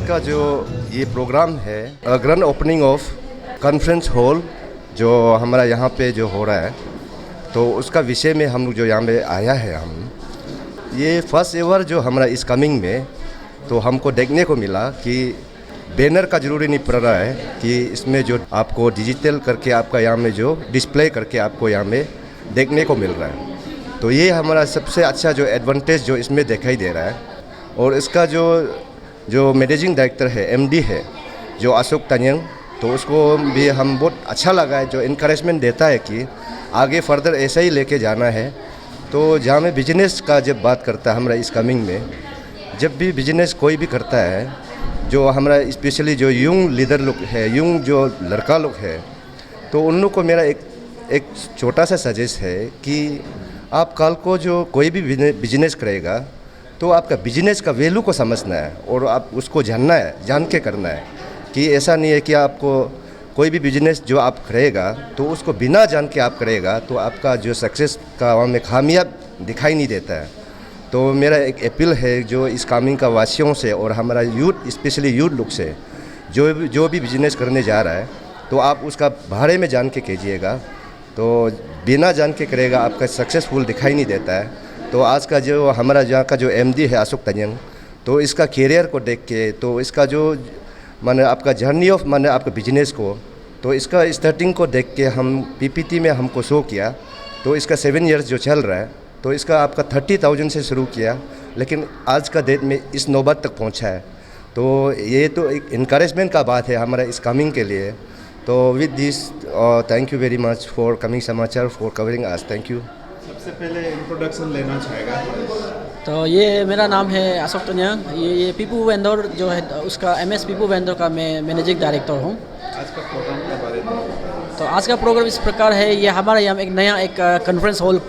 का जो ये प्रोग्राम है grand opening of conference hall जो हमारा यहाँ पे जो हो रहा है, तो उसका विषय में हम लोग जो यहाँ पे आया है, हम ये फर्स्ट एवर जो हमारा इस कमिंग में तो हमको देखने को मिला कि बैनर का ज़रूरी नहीं पड़ रहा है कि इसमें जो आपको डिजिटल करके आपका यहाँ में जो डिस्प्ले करके आपको यहाँ में देखने को मिल रहा है। तो ये हमारा सबसे अच्छा जो एडवांटेज जो इसमें दिखाई दे रहा है। और इसका जो मैनेजिंग डायरेक्टर है, एमडी है, जो अशोक तन्यंग, तो उसको भी हम बहुत अच्छा लगा है, जो इनकरेजमेंट देता है कि आगे फर्दर ऐसा ही लेके जाना है। तो जहाँ में बिजनेस का जब बात करता है हमारा इस कमिंग में, जब भी बिजनेस कोई भी करता है, जो हमारा स्पेशली जो यंग लीडर लोग है, यंग जो लड़का लोग है, तो उन लोग को मेरा एक छोटा सा सजेस्ट है कि आप कल को जो कोई भी बिजनेस करेगा तो आपका बिजनेस का वैल्यू को समझना है और आप उसको जानना है, जान के करना है। कि ऐसा नहीं है कि आपको कोई भी बिजनेस जो आप करेगा तो उसको बिना जान के आप करेगा तो आपका जो सक्सेस का वहाँ में खामियाब दिखाई नहीं देता है। तो मेरा एक अपील है जो इस कामिंग का वासियों से और हमारा यूथ, स्पेशली यूथ लोग से, जो भी बिजनेस करने जा रहा है तो आप उसका बारे में जान के कीजिएगा। तो बिना जान के करेगा आपका सक्सेसफुल दिखाई नहीं देता है। तो आज का जो हमारा यहाँ का जो एमडी है अशोक तन्यंग, तो इसका कैरियर को देख के, तो इसका जो माने आपका जर्नी ऑफ माने आपका बिजनेस को, तो इसका स्टार्टिंग को देख के हम पीपीटी में हमको शो किया। तो इसका 7 इयर्स जो चल रहा है, तो इसका आपका 30,000 से शुरू किया, लेकिन आज का डेट में इस नौबत तक पहुंचा है। तो ये तो एक इनकरेजमेंट का बात है हमारा इस कमिंग के लिए। तो with this thank you very much for coming Samachar, for covering us. Thank you. सबसे पहले इंट्रोडक्शन लेना चाहेगा। तो ये मेरा नाम है अशोक तन्यंग। ये पीपू वेंडर जो है उसका MS पीपू वेंडर का मैं मैनेजिंग डायरेक्टर हूँ। आज का प्रोग्राम के बारे में, तो आज का प्रोग्राम इस प्रकार है, ये हमारे यहाँ एक नया एक कॉन्फ्रेंस हॉल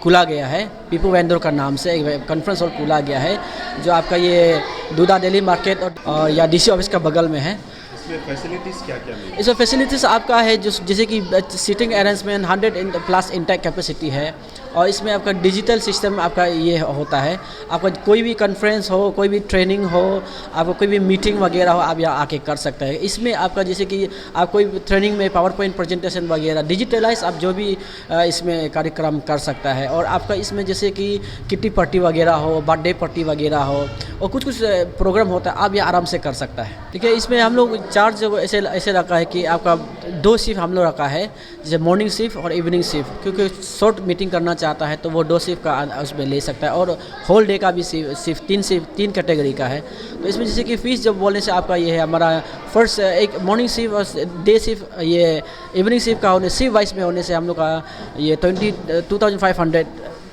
खुला गया है, पीपू वेंडर का नाम से एक कॉन्फ्रेंस हॉल खुला गया है जो आपका ये दूधा दिल्ली मार्केट और या DC ऑफिस का बगल में है। इसमें फैसिलिटीज़ क्या क्या मिलेगी? इसमें फैसिलिटीज़ आपका है जैसे कि सीटिंग अरेंजमेंट 100+ इंटेक कैपेसिटी है, और इसमें आपका डिजिटल सिस्टम आपका ये होता है। आपका कोई भी कॉन्फ्रेंस हो, कोई भी ट्रेनिंग हो, आपको कोई भी मीटिंग वगैरह हो, आप यहाँ आके कर सकते हैं। इसमें आपका जैसे कि आप कोई ट्रेनिंग में पावर पॉइंट प्रेजेंटेशन वगैरह डिजिटलाइज आप जो भी इसमें कार्यक्रम कर सकता है। और आपका इसमें जैसे कि किट्टी पार्टी वगैरह हो, बर्थडे पार्टी वगैरह हो, और कुछ प्रोग्राम होता है, आप ये आराम से कर सकता है। ठीक है, इसमें हम लोग चार्ज ऐसे रखा है कि आपका 2 शिफ्ट हम लोग रखा है, जैसे मॉर्निंग शिफ्ट और इवनिंग शिफ्ट, क्योंकि शॉर्ट मीटिंग करना चाहता है तो वो 2 शिफ्ट का उसमें ले सकता है। और होल डे का भी शिफ्ट 3 कैटेगरी का है। तो इसमें जैसे कि फीस जब बोलने से आपका ये है, हमारा फर्स्ट एक मॉर्निंग शिफ्ट और डे शिफ्ट, ये इवनिंग शिफ्ट का होने शिफ्ट वाइज में होने से हम लोग का ये 22,500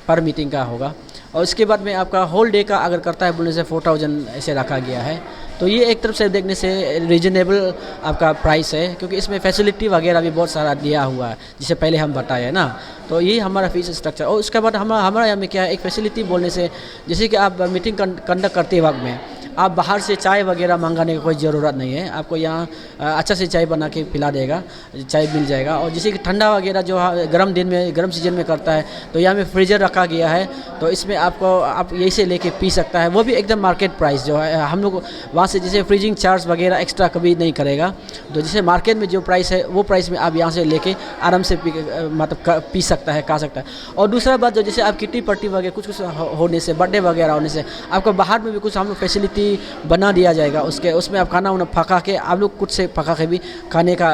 पर मीटिंग का होगा। और उसके बाद में आपका होल डे का अगर करता है बोलने से 4,000 ऐसे रखा गया है। तो ये एक तरफ से देखने से रीजनेबल आपका प्राइस है, क्योंकि इसमें फैसिलिटी वगैरह भी बहुत सारा दिया हुआ है जिसे पहले हम बताए है ना। तो ये हमारा फीस स्ट्रक्चर। और उसके बाद हमारा यहाँ में क्या है, एक फैसिलिटी बोलने से जैसे कि आप मीटिंग कंडक्ट करते वक्त में आप बाहर से चाय वगैरह मंगाने की कोई ज़रूरत नहीं है। आपको यहाँ अच्छा से चाय बना के पिला देगा, चाय मिल जाएगा। और जैसे कि ठंडा वगैरह जो गर्म दिन में, गर्म सीजन में करता है, तो यहाँ में फ्रीजर रखा गया है, तो इसमें आप यही से लेके पी सकता है। वो भी एकदम मार्केट प्राइस जो है, हम लोग वहाँ से जैसे फ्रीजिंग चार्ज वगैरह एक्स्ट्रा कभी नहीं करेगा। तो जैसे मार्केट में जो प्राइस है वो प्राइस में आप यहाँ से लेके आराम से मतलब पी सकता है, खा सकता है। और दूसरा बात जो जैसे आप किट्टी पार्टी वगैरह कुछ होने से, बर्थडे वगैरह होने से, आपको बाहर में भी कुछ हम लोग फैसिलिटी बना दिया जाएगा। उसमें आप खाना उन्हें पका के, आप लोग कुछ से पका के भी खाने का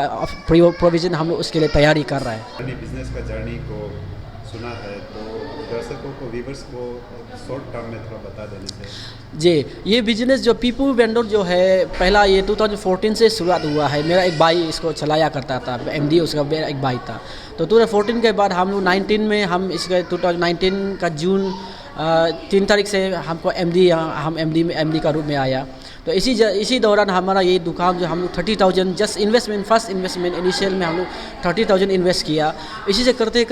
प्रोविज़न हम लोग उसके लिए तैयारी कर रहे हैं। बिजनेस का जर्नी को सुना है, तो दर्शकों को, व्यूअर्स को शॉर्ट टर्म में थोड़ा बता देने से। जी, ये बिजनेस जो पीपू वेंडर जो है, पहला ये 2014 से शुरुआत हुआ है। मेरा एक भाई इसको चलाया करता था, MD उसका मेरा एक भाई था। तो 2014 के बाद हम लोग 19 में हम इसके 2019 का जून 3 तारीख से हमको हम MD का रूप में आया। तो इसी दौरान हमारा ये दुकान जो हम लोग 30,000 just investment, first investment initial में हम लोग 30,000 इन्वेस्ट किया। इसी से करते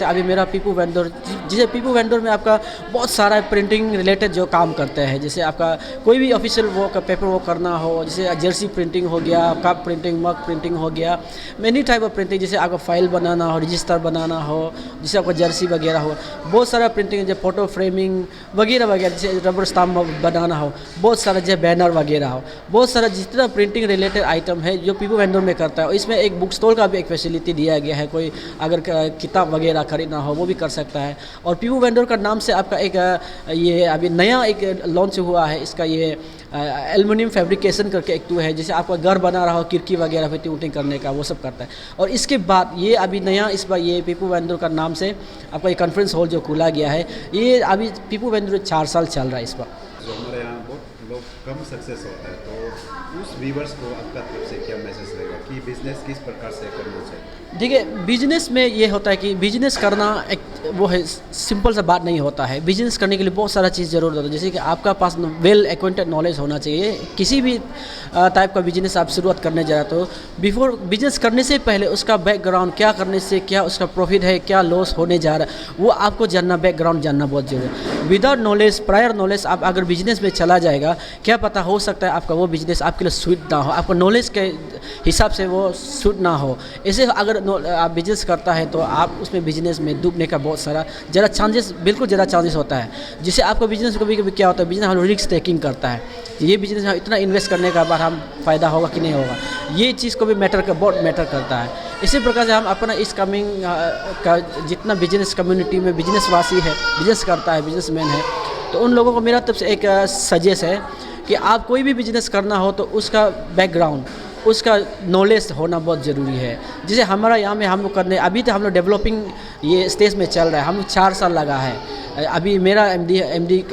अभी मेरा पीपू वेंडर, जिसे पीपू वेंडर में आपका बहुत सारा प्रिंटिंग रिलेटेड जो काम करते हैं, जैसे आपका कोई भी ऑफिशियल वर्क, पेपर वर्क करना हो, जैसे जर्सी प्रिंटिंग हो गया, कप प्रिंटिंग, मग प्रिंटिंग हो गया, मैनी टाइप ऑफ प्रिंटिंग, जैसे आपका फाइल बनाना हो, रजिस्टर बनाना हो, जैसे आपका जर्सी वगैरह हो, बहुत सारा प्रिंटिंग, जैसे फोटो फ्रेमिंग वगैरह वगैरह, जैसे रबर स्टाम्प बनाना हो, बहुत सारा जैसे बैनर वगैरह हो, बहुत सारा जितना प्रिंटिंग रिलेटेड आइटम है जो पीपू वेंडर में करता है। इसमें एक बुक स्टॉल का भी एक फैसिलिटी दिया गया है, कोई अगर किताब वगैरह खरीदना हो वो भी कर सकता है। और पीपू वेंडर का नाम से आपका एक ये अभी नया एक लॉन्च हुआ है, इसका ये एल्युमिनियम फैब्रिकेशन करके एक टूल है, जैसे आपका घर बना रहा हो, खिड़की वगैरह फिटिंग उटिंग करने का वो सब करता है। और इसके बाद ये अभी नया इस बार ये पीपू वेंडर का नाम से आपका ये कॉन्फ्रेंस हॉल जो खुला गया है, ये अभी पीपू वेंडर 4 साल चल रहा है इस बार। जो हमारे यहाँ बहुत लोग कम सक्सेस होता है, तो उस व्यूवर्स को आपका तरफ से क्या मैसेज रहेगा कि बिजनेस किस प्रकार से करना चाहिए? देखिए, बिजनेस में ये होता है कि बिजनेस करना एक वो है, सिंपल सा बात नहीं होता है। बिजनेस करने के लिए बहुत सारा चीज़ ज़रूरत होता है, जैसे कि आपका पास वेल एक्वेंटेड नॉलेज होना चाहिए। किसी भी टाइप का बिजनेस आप शुरुआत करने जा रहे हो तो बिफोर बिजनेस करने से पहले उसका बैकग्राउंड क्या करने से क्या उसका प्रॉफिट है, क्या लॉस होने जा रहा है, वो आपको जानना, बैकग्राउंड जानना बहुत जरूरी है। विदाउट नॉलेज, प्रायर नॉलेज आप अगर बिजनेस में चला जाएगा, क्या पता हो सकता है आपका वो बिजनेस आपके लिए सूट ना हो, आपको नॉलेज के हिसाब से वो सूट ना हो। ऐसे अगर आप बिजनेस करता है तो आप उसमें बिजनेस में डूबने का बहुत सारा ज़्यादा चांसेस, बिल्कुल ज़्यादा चांसेस होता है। जिससे आपको बिजनेस कभी कभी क्या होता है, बिजनेस हम रिस्क टेकिंग करता है, ये बिजनेस में इतना इन्वेस्ट करने के बाद हम फ़ायदा होगा कि नहीं होगा, ये चीज़ को भी बहुत मैटर करता है। इसी प्रकार से हम अपना इस कमिंग का जितना बिजनेस कम्युनिटी में बिजनेस वासी है, बिजनेस करता है, बिजनेसमैन है, तो उन लोगों को मेरा तरफ से एक सजेस्ट है कि आप कोई भी बिजनेस करना हो तो उसका बैकग्राउंड, उसका नॉलेज होना बहुत ज़रूरी है। जैसे हमारा यहाँ में हम लोग करने, अभी तो हम लोग डेवलपिंग ये स्टेज में चल रहा है, हम लोग 4 साल लगा है। अभी मेरा एमडी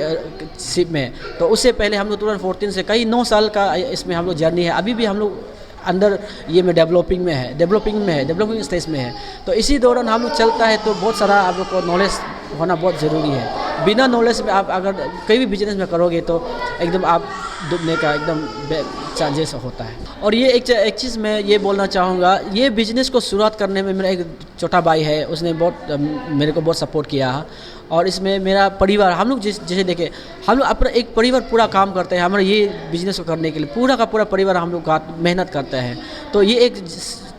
शिप में, तो उससे पहले हम लोग 2014 से कई 9 साल का इसमें हम लोग जर्नी है। अभी भी हम लोग अंदर ये में डेवलपिंग स्टेज में है। तो इसी दौरान हम लोग चलता है तो बहुत सारा आप लोग को नॉलेज होना बहुत ज़रूरी है। बिना नॉलेज में आप अगर कोई भी बिजनेस में करोगे तो एकदम आप डूबने का एकदम चांसेस होता है। और ये एक चीज़ मैं ये बोलना चाहूँगा, ये बिज़नेस को शुरुआत करने में मेरा एक छोटा भाई है, उसने बहुत मेरे को बहुत सपोर्ट किया। और इसमें मेरा परिवार, हम लोग जैसे देखें, हम लोग अपना एक परिवार पूरा काम करते हैं। हमारा ये बिज़नेस को करने के लिए पूरा का पूरा परिवार हम लोग मेहनत करते हैं। तो ये एक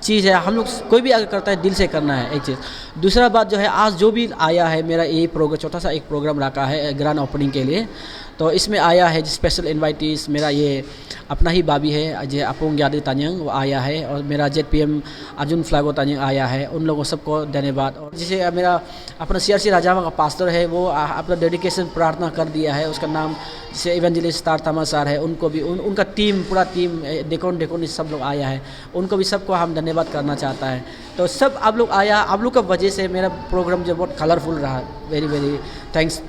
चीज़ है, हम लोग कोई भी अगर करता है दिल से करना है, एक चीज़। दूसरा बात जो है, आज जो भी आया है मेरा ये प्रोग्राम, छोटा सा एक प्रोग्राम रखा है ग्रैंड ओपनिंग के लिए, तो इसमें आया है स्पेशल इन्वाइटीज मेरा ये अपना ही भाभी है अजय अपोंग यादी तान्यंग, वो आया है। और मेरा ZPM अर्जुन फ्लागो तान्यंग आया है। उन लोगों सबको धन्यवाद। और जैसे मेरा अपना CRC राजावा का पास्टर है, वो अपना डेडिकेशन प्रार्थना कर दिया है, उसका नाम जैसे इवेंजलिस्ट स्टार थामा सर है, उनको भी उनका टीम, पूरा टीम डेकोन सब लोग आया है, उनको भी सबको हम धन्यवाद करना चाहता है। तो सब आप लोग आया, आप लोग का वजह से मेरा प्रोग्राम जो बहुत कलरफुल रहा। Very very thanks